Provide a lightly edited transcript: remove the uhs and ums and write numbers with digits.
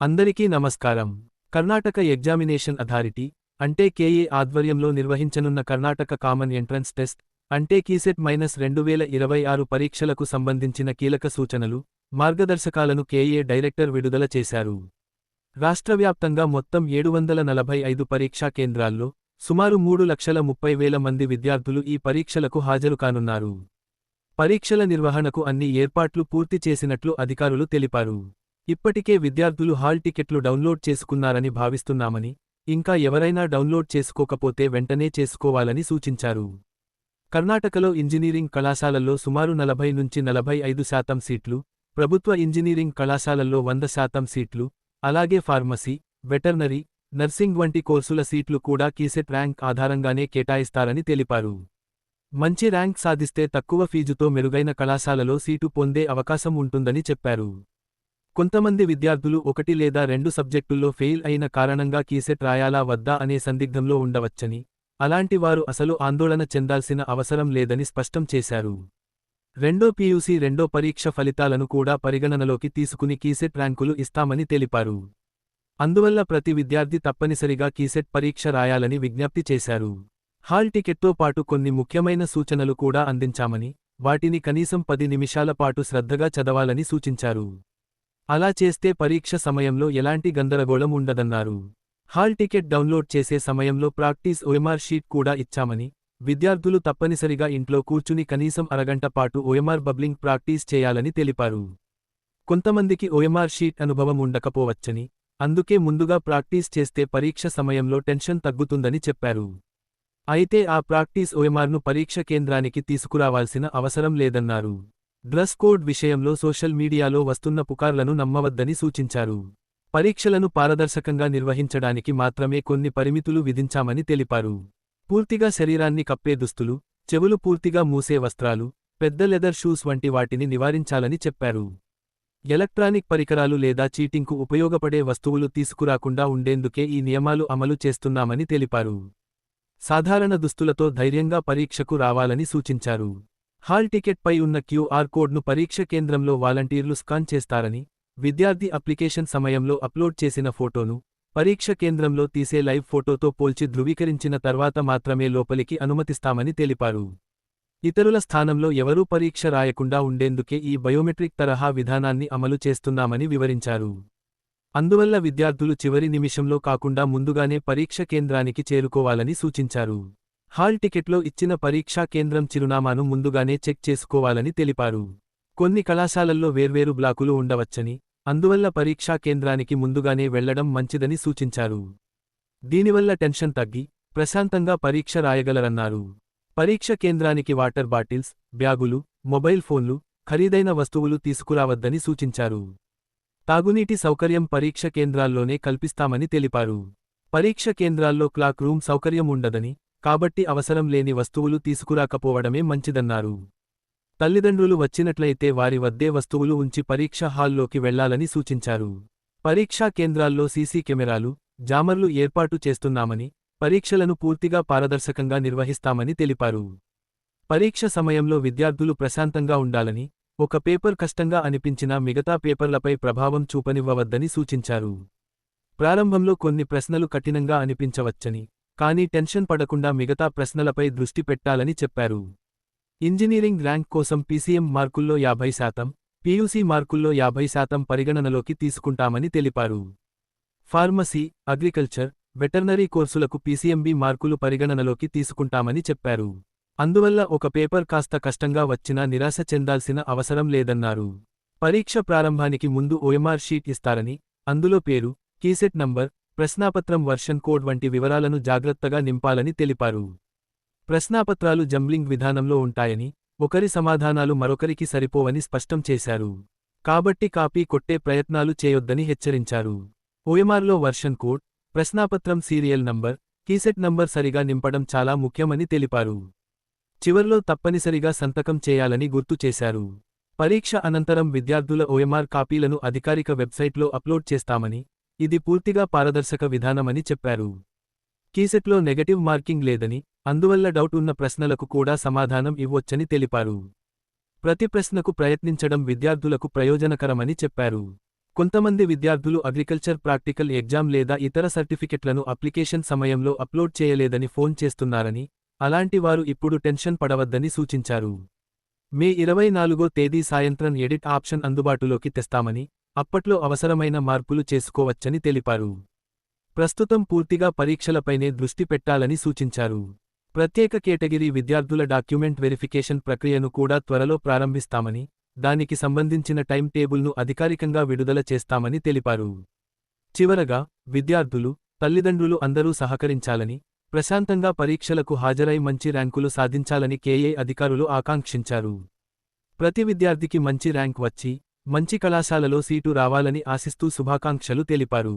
అందరికీ నమస్కారం. Karnataka examination authority అంటే కేఏ ఆధ్వర్యంలో నిర్వహించనున్న కర్ణాటక కామన్ ఎంట్రన్స్ టెస్ట్ అంటే కీసెట్ -2026 పరీక్షలకు సంబంధించిన కీలక సూచనలు, మార్గదర్శకాలను కేఏ డైరెక్టర్ విడుదల చేశారు. రాష్ట్రవ్యాప్తంగా మొత్తం 745 పరీక్షా కేంద్రాల్లో సుమారు 3,30,000 మంది విద్యార్థులు ఈ పరీక్షలకు హాజరు కానున్నారు. పరీక్షల నిర్వహణకు అన్ని ఏర్పాట్లు పూర్తి చేసినట్లు అధికారులు తెలిపారు. ఇప్పటికే విద్యార్థులు హాల్ టికెట్లు డౌన్లోడ్ చేసుకున్నారని భావిస్తున్నామని, ఇంకా ఎవరైనా డౌన్లోడ్ చేసుకోకపోతే వెంటనే చేసుకోవాలని సూచించారు. కర్ణాటకలో ఇంజనీరింగ్ కళాశాలల్లో సుమారు 40-45% సీట్లు, ప్రభుత్వ ఇంజనీరింగ్ కళాశాలల్లో 100% సీట్లు, అలాగే ఫార్మసీ, వెటర్నరీ, నర్సింగ్ వంటి కోర్సుల సీట్లు కూడా కీసెట్ ర్యాంక్ ఆధారంగానే కేటాయిస్తారని తెలిపారు. మంచి ర్యాంక్ సాధిస్తే తక్కువ ఫీజుతో మెరుగైన కళాశాలలో సీటు పొందే అవకాశం ఉంటుందని చెప్పారు. కొంతమంది విద్యార్థులు 1 లేదా 2 సబ్జెక్టుల్లో ఫెయిల్ అయిన కారణంగా కీసెట్ రాయాలా వద్దా అనే సందిగ్ధంలో ఉండవచ్చని, అలాంటి వారు అసలు ఆందోళన చెందాల్సిన అవసరం లేదని స్పష్టం చేశారు. రెండో పీయూసీ రెండో పరీక్ష ఫలితాలను కూడా పరిగణనలోకి తీసుకుని కీసెట్ ర్యాంకులు ఇస్తామని తెలిపారు. అందువల్ల ప్రతి విద్యార్థి తప్పనిసరిగా కీసెట్ పరీక్ష రాయాలని విజ్ఞప్తి చేశారు. హాల్ టికెట్తో పాటు కొన్ని ముఖ్యమైన సూచనలు కూడా అందించామని, వాటిని కనీసం 10 నిమిషాల పాటు శ్రద్ధగా చదవాలని సూచించారు. అలా చేస్తే పరీక్ష సమయంలో ఎలాంటి గందరగోళం ఉండదన్నారు. హాల్ టికెట్ డౌన్లోడ్ చేసే సమయంలో ప్రాక్టీస్ ఓఎంఆర్ షీట్ కూడా ఇచ్చామని, విద్యార్థులు తప్పనిసరిగా ఇంట్లో కూర్చుని కనీసం అరగంట పాటు ఓఎంఆర్ బబ్లింగ్ ప్రాక్టీస్ చేయాలని తెలిపారు. కొంతమందికి ఓఎంఆర్ షీట్ అనుభవం ఉండకపోవచ్చని, అందుకే ముందుగా ప్రాక్టీస్ చేస్తే పరీక్ష సమయంలో టెన్షన్ తగ్గుతుందని చెప్పారు. అయితే ఆ ప్రాక్టీస్ ఓఎంఆర్ను పరీక్ష కేంద్రానికి తీసుకురావాల్సిన అవసరం లేదన్నారు. డ్రెస్ కోడ్ విషయంలో సోషల్ మీడియాలో వస్తున్న పుకార్లను నమ్మవద్దని సూచించారు. పరీక్షలను పారదర్శకంగా నిర్వహించడానికి మాత్రమే కొన్ని పరిమితులు విధించామని తెలిపారు. పూర్తిగా శరీరాన్ని కప్పే దుస్తులు, చెవులు పూర్తిగా మూసే వస్త్రాలు, పెద్ద లెదర్ షూస్ వంటి వాటిని నివారించాలని చెప్పారు. ఎలక్ట్రానిక్ పరికరాలు లేదా చీటింగ్కు ఉపయోగపడే వస్తువులు తీసుకురాకుండా ఉండేందుకే ఈ నియమాలు అమలు చేస్తున్నామని తెలిపారు. సాధారణ దుస్తులతో ధైర్యంగా పరీక్షకు రావాలని సూచించారు. హాల్ టికెట్పై ఉన్న క్యూఆర్ కోడ్ను పరీక్ష కేంద్రంలో వాలంటీర్లు స్కాన్ చేస్తారని, విద్యార్థి అప్లికేషన్ సమయంలో అప్లోడ్ చేసిన ఫోటోను పరీక్ష కేంద్రంలో తీసే లైవ్ ఫోటోతో పోల్చి ధృవీకరించిన తర్వాత మాత్రమే లోపలికి అనుమతిస్తామని తెలిపారు. ఇతరుల స్థానంలో ఎవరూ పరీక్ష రాయకుండా ఉండేందుకే ఈ బయోమెట్రిక్ తరహా విధానాన్ని అమలు చేస్తున్నామని వివరించారు. అందువల్ల విద్యార్థులు చివరి నిమిషంలో కాకుండా ముందుగానే పరీక్ష కేంద్రానికి చేరుకోవాలని సూచించారు. హాల్ టికెట్లో ఇచ్చిన పరీక్షా కేంద్రం చిరునామాను ముందుగానే చెక్ చేసుకోవాలని తెలిపారు. కొన్ని కళాశాలల్లో వేర్వేరు బ్లాకులు ఉండవచ్చని, అందువల్ల పరీక్షా కేంద్రానికి ముందుగానే వెళ్లడం మంచిదని సూచించారు. దీనివల్ల టెన్షన్ తగ్గి, ప్రశాంతంగా పరీక్ష రాయగలరన్నారు. పరీక్ష కేంద్రానికి వాటర్ బాటిల్స్, బ్యాగులు, మొబైల్ ఫోన్లు, ఖరీదైన వస్తువులు తీసుకురావద్దని సూచించారు. తాగునీటి సౌకర్యం పరీక్ష కేంద్రాల్లోనే కల్పిస్తామని తెలిపారు. పరీక్ష కేంద్రాల్లో క్లాక్ రూమ్ సౌకర్యం ఉండదని, కాబట్టి అవసరం లేని వస్తువులు తీసుకురాకపోవడమే మంచిదన్నారు. తల్లిదండ్రులు వచ్చినట్లయితే వారి వద్దే వస్తువులు ఉంచి పరీక్ష హాల్లోకి వెళ్లాలని సూచించారు. పరీక్షా కేంద్రాల్లో సీసీ కెమెరాలు, జామర్లు ఏర్పాటు చేస్తున్నామని, పరీక్షలను పూర్తిగా పారదర్శకంగా నిర్వహిస్తామని తెలిపారు. పరీక్ష సమయంలో విద్యార్థులు ప్రశాంతంగా ఉండాలని, ఒక పేపర్ కష్టంగా అనిపించినా మిగతా పేపర్లపై ప్రభావం చూపనివ్వవద్దని సూచించారు. ప్రారంభంలో కొన్ని ప్రశ్నలు కఠినంగా అనిపించవచ్చని, కానీ టెన్షన్ పడకుండా మిగతా ప్రశ్నలపై దృష్టి పెట్టాలని చెప్పారు. ఇంజనీరింగ్ ర్యాంక్ కోసం పీసీఎం మార్కుల్లో 50%, పీయూసీ మార్కుల్లో 50% పరిగణనలోకి తీసుకుంటామని తెలిపారు. ఫార్మసీ, అగ్రికల్చర్, వెటర్నరీ కోర్సులకు పీసీఎంబీ మార్కులు పరిగణనలోకి తీసుకుంటామని చెప్పారు. అందువల్ల ఒక పేపర్ కాస్త కష్టంగా వచ్చినా నిరాశ చెందాల్సిన అవసరం లేదన్నారు. పరీక్ష ప్రారంభానికి ముందు ఓఎంఆర్ షీట్ ఇస్తారని, అందులో పేరు, కీసెట్ నంబర్, ప్రశ్నాపత్రం వర్షన్ కోడ్ వంటి వివరాలను జాగ్రత్తగా నింపాలని తెలిపారు. ప్రశ్నాపత్రాలు జంబ్లింగ్ విధానంలో ఉంటాయని, ఒకరి సమాధానాలు మరొకరికి సరిపోవని స్పష్టం చేశారు. కాబట్టి కాపీ కొట్టే ప్రయత్నాలు చేయొద్దని హెచ్చరించారు. ఓఎంఆర్లో వర్షన్ కోడ్, ప్రశ్నాపత్రం సీరియల్ నంబర్, కీసెట్ నంబర్ సరిగా నింపడం చాలా ముఖ్యమని తెలిపారు. చివర్లో తప్పనిసరిగా సంతకం చేయాలని గుర్తు చేశారు. పరీక్ష అనంతరం విద్యార్థుల ఓఎంఆర్ కాపీలను అధికారిక వెబ్సైట్లో అప్లోడ్ చేస్తామని, ఇది పూర్తిగా పారదర్శక విధానమని చెప్పారు. కీసెట్లో నెగటివ్ మార్కింగ్ లేదని, అందువల్ల డౌట్ ఉన్న ప్రశ్నలకు కూడా సమాధానం ఇవ్వొచ్చని తెలిపారు. ప్రతి ప్రశ్నకు ప్రయత్నించడం విద్యార్థులకు ప్రయోజనకరమని చెప్పారు. కొంతమంది విద్యార్థులు అగ్రికల్చర్ ప్రాక్టికల్ ఎగ్జామ్ లేదా ఇతర సర్టిఫికెట్లను అప్లికేషన్ సమయంలో అప్లోడ్ చేయలేదని ఫోన్ చేస్తున్నారని, అలాంటి వారు ఇప్పుడు టెన్షన్ పడవద్దని సూచించారు. మే 24వ తేదీ సాయంత్రం ఎడిట్ ఆప్షన్ అందుబాటులోకి తెస్తామని, అప్పట్లో అవసరమైన మార్పులు చేసుకోవచ్చని తెలిపారు. ప్రస్తుతం పూర్తిగా పరీక్షలపైనే దృష్టి పెట్టాలని సూచించారు. ప్రత్యేక కేటగిరీ విద్యార్థుల డాక్యుమెంట్ వెరిఫికేషన్ ప్రక్రియను కూడా త్వరలో ప్రారంభిస్తామని, దానికి సంబంధించిన టైం టేబుల్ను అధికారికంగా విడుదల చేస్తామని తెలిపారు. చివరగా, విద్యార్థులు, తల్లిదండ్రులు అందరూ సహకరించాలని, ప్రశాంతంగా పరీక్షలకు హాజరై మంచి ర్యాంకులు సాధించాలని కేఏ అధికారులు ఆకాంక్షించారు. ప్రతి విద్యార్థికి మంచి ర్యాంక్ వచ్చి, మంచి కళాశాలలో సీటు రావాలని ఆశిస్తూ శుభాకాంక్షలు తెలిపారు.